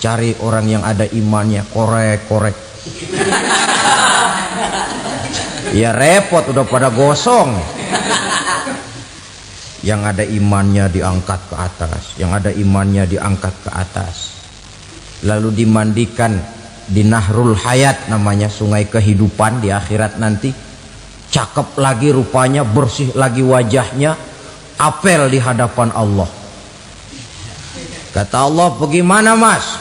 cari orang yang ada imannya, korek-korek. Ya repot, udah pada gosong. Yang ada imannya diangkat ke atas, yang ada imannya diangkat ke atas, lalu dimandikan di Nahrul Hayat, namanya sungai kehidupan di akhirat nanti. Cakep lagi rupanya, bersih lagi wajahnya, apel di hadapan Allah. Kata Allah, bagaimana mas?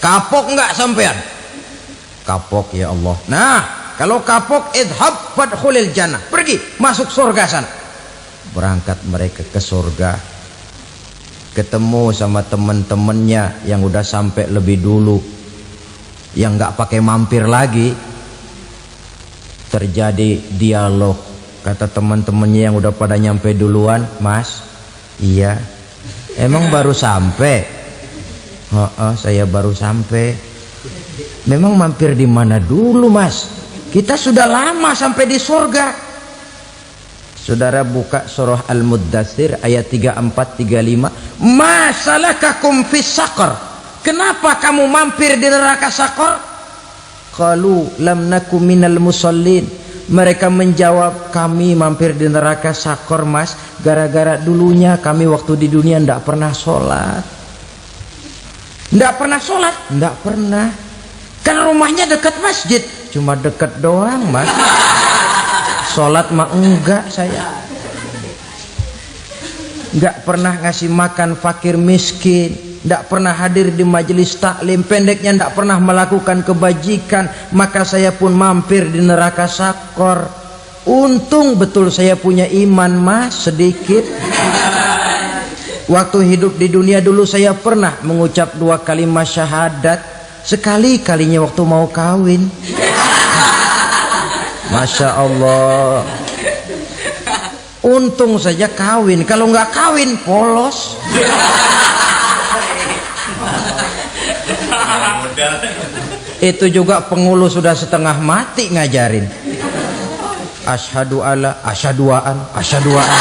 Kapok nggak sampean? Kapok ya Allah. Nah, kalau kapok, idhab fadkhulil jannah, pergi masuk surga sana. berangkat mereka ke surga, ketemu sama teman-temannya yang udah sampai lebih dulu, yang nggak pakai mampir lagi. Terjadi dialog, kata teman-temannya yang udah pada nyampe duluan, Mas, iya, emang baru sampai? Oh, saya baru sampai. Memang mampir di mana dulu, Mas? Kita sudah lama sampai di surga. Saudara buka surah Al-Muddatsir ayat 34-35. Masalakakum fis saqar? Kenapa kamu mampir di neraka Saqar? Qalu lam nakum minal musallin. Mereka menjawab, kami mampir di neraka Saqar, Mas, gara-gara dulunya kami waktu di dunia ndak pernah sholat. Ndak pernah sholat? Ndak pernah. Kan rumahnya dekat masjid. Cuma dekat doang, Mas. Sholat mah enggak saya. Enggak pernah ngasih makan fakir miskin, enggak pernah hadir di majelis taklim, pendeknya enggak pernah melakukan kebajikan, maka saya pun mampir di neraka Saqar. Untung betul saya punya iman, Mas, sedikit. Waktu hidup di dunia dulu saya pernah mengucap 2 kalimat syahadat, sekali-kalinya waktu mau kawin. Masya Allah. Untung saja kawin, kalau nggak kawin polos. Itu juga pengulu sudah setengah mati ngajarin. Asyhadu alla, asyaduaan, asyaduaan.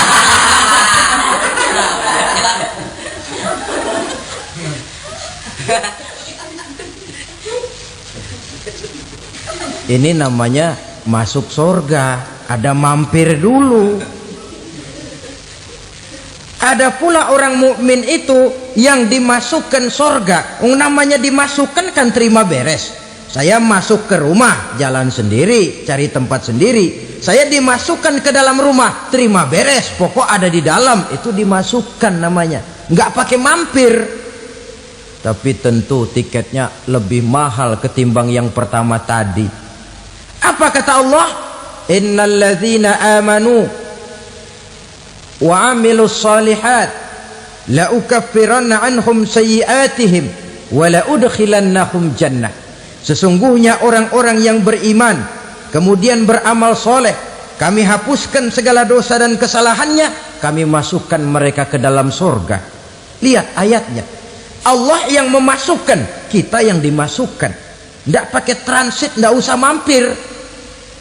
Ini namanya masuk surga, ada mampir dulu. Ada pula orang mukmin itu yang dimasukkan surga. Namanya dimasukkan kan terima beres. Saya masuk ke rumah, jalan sendiri, cari tempat sendiri. Saya dimasukkan ke dalam rumah, terima beres, pokok ada di dalam, itu dimasukkan namanya. Nggak pakai mampir. Tapi tentu tiketnya lebih mahal ketimbang yang pertama tadi. Apa kata Allah? Innal ladzina amanu wa amilus shalihat la ukaffiranna anhum sayyi'atihim wa la udkhilannahum jannah. Sesungguhnya orang-orang yang beriman kemudian beramal soleh, kami hapuskan segala dosa dan kesalahannya, kami masukkan mereka ke dalam surga. Lihat ayatnya, Allah yang memasukkan, kita yang dimasukkan. Tidak pakai transit, tidak usah mampir.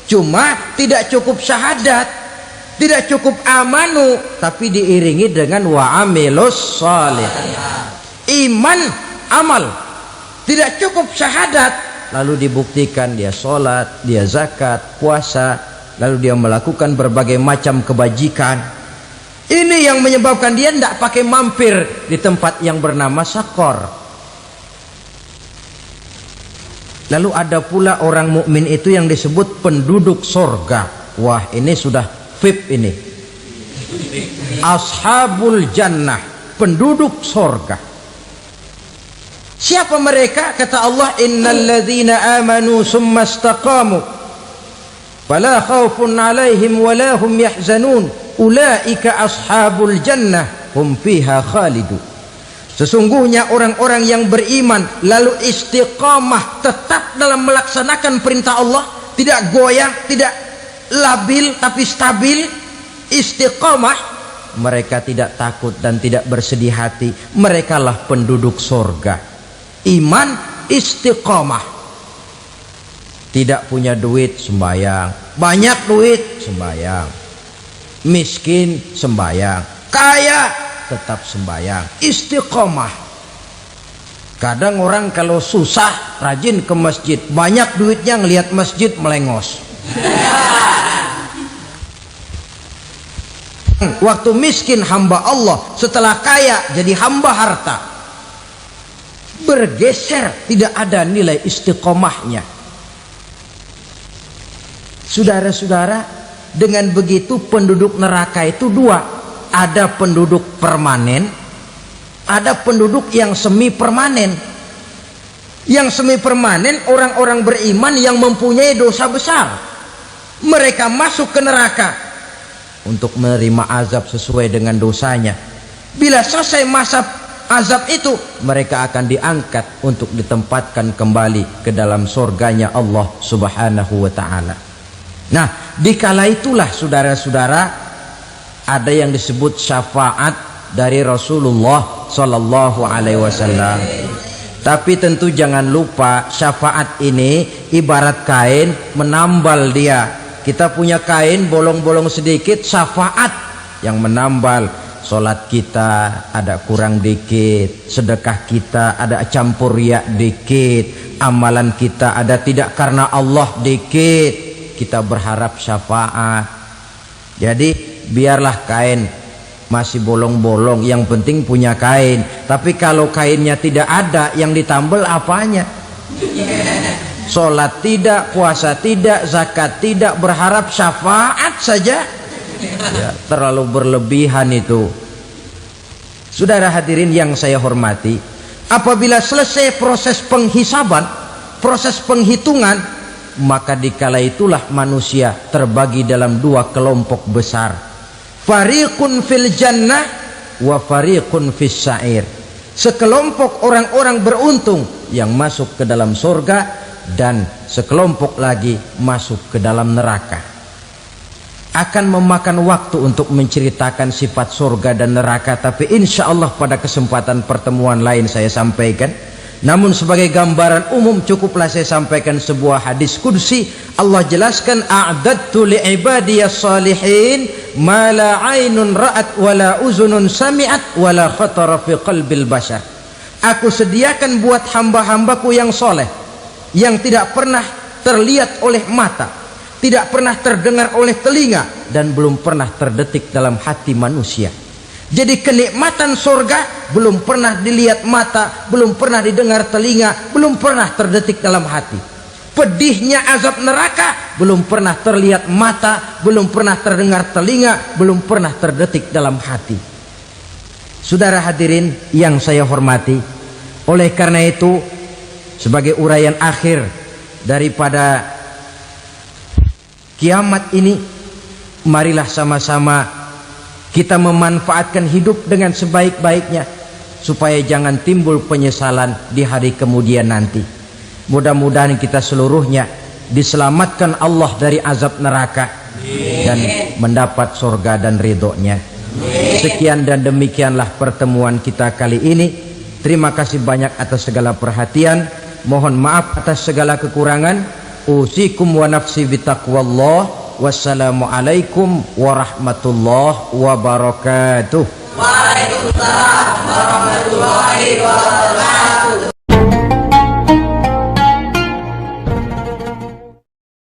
Cuma tidak cukup syahadat, tidak cukup amanu, tapi diiringi dengan wa'amilus salih. Iman, amal. Tidak cukup syahadat, lalu dibuktikan dia sholat, dia zakat, puasa, lalu dia melakukan berbagai macam kebajikan. Ini yang menyebabkan dia tidak pakai mampir di tempat yang bernama Saqar. Lalu ada pula orang mukmin itu yang disebut penduduk sorga. Wah, ini sudah VIP ini. Ashabul jannah, penduduk sorga. Siapa mereka? Kata Allah, innal ladzina amanu summa istaqamu fala khaufun alaihim wala hum yahzanun ulaika ashabul jannah hum fiha khalidun. Sesungguhnya orang-orang yang beriman lalu istiqamah, tetap dalam melaksanakan perintah Allah, tidak goyah, tidak labil tapi stabil, istiqamah, mereka tidak takut dan tidak bersedih hati. Merekalah penduduk surga. Iman, istiqamah. Tidak punya duit, sembahyang. Banyak duit, sembahyang. Miskin, sembahyang. Kaya, tetap sembahyang. Istiqomah. Kadang orang kalau susah rajin ke masjid, banyak duitnya ngelihat masjid melengos. Waktu miskin hamba Allah, setelah kaya jadi hamba harta. Bergeser, tidak ada nilai istiqomahnya. Saudara-saudara, dengan begitu penduduk neraka itu dua. Ada penduduk permanen, ada penduduk yang semi permanen. Yang semi permanen orang-orang beriman yang mempunyai dosa besar. Mereka masuk ke neraka. untuk menerima azab sesuai dengan dosanya. Bila selesai masa azab itu, mereka akan diangkat untuk ditempatkan kembali ke dalam surganya Allah Subhanahu wa ta'ala. Nah, dikala itulah saudara-saudara, ada yang disebut syafaat dari Rasulullah Sallallahu Alaihi Wasallam. Tapi tentu jangan lupa, syafaat ini ibarat kain menambal dia. Kita punya kain bolong-bolong sedikit, syafaat yang menambal. Solat kita ada kurang dikit, sedekah kita ada campur riak dikit, amalan kita ada tidak karena Allah dikit, kita berharap syafaat. Jadi biarlah kain masih bolong-bolong, yang penting punya kain. Tapi kalau kainnya tidak ada, yang ditambal apanya? Sholat tidak, puasa tidak, zakat tidak, berharap syafaat saja, ya, terlalu berlebihan itu. Saudara hadirin yang saya hormati, apabila selesai proses penghisaban, proses penghitungan, maka dikala itulah manusia terbagi dalam dua kelompok besar. Fariqun fil jannah wa fariqun fis sa'ir. Sekelompok orang-orang beruntung yang masuk ke dalam surga, dan sekelompok lagi masuk ke dalam neraka. Akan memakan waktu untuk menceritakan sifat surga dan neraka, tapi insya Allah pada kesempatan pertemuan lain saya sampaikan. Namun sebagai gambaran umum cukuplah saya sampaikan sebuah hadis qudsi. Allah jelaskan, a'dadtu li'ibadiyas salihin ma la ainun ra'at wa la uzunun sami'at wa la khatara fi qalbil bashar. Aku sediakan buat hamba-hambaku yang soleh, yang tidak pernah terlihat oleh mata, tidak pernah terdengar oleh telinga, dan belum pernah terdetik dalam hati manusia. Jadi kenikmatan surga belum pernah dilihat mata, belum pernah didengar telinga, belum pernah terdetik dalam hati. Pedihnya azab neraka belum pernah terlihat mata, belum pernah terdengar telinga, belum pernah terdetik dalam hati. Saudara hadirin yang saya hormati, oleh karena itu, sebagai uraian akhir daripada kiamat ini, marilah sama-sama kita memanfaatkan hidup dengan sebaik-baiknya, supaya jangan timbul penyesalan di hari kemudian nanti. Mudah-mudahan kita seluruhnya diselamatkan Allah dari azab neraka dan mendapat surga dan ridhonya. Sekian dan demikianlah pertemuan kita kali ini. Terima kasih banyak atas segala perhatian. Mohon maaf atas segala kekurangan. Usikum wa nafsi bitaqwallah. Wassalamualaikum warahmatullahi wabarakatuh. Waalaikumsalam warahmatullahi wabarakatuh.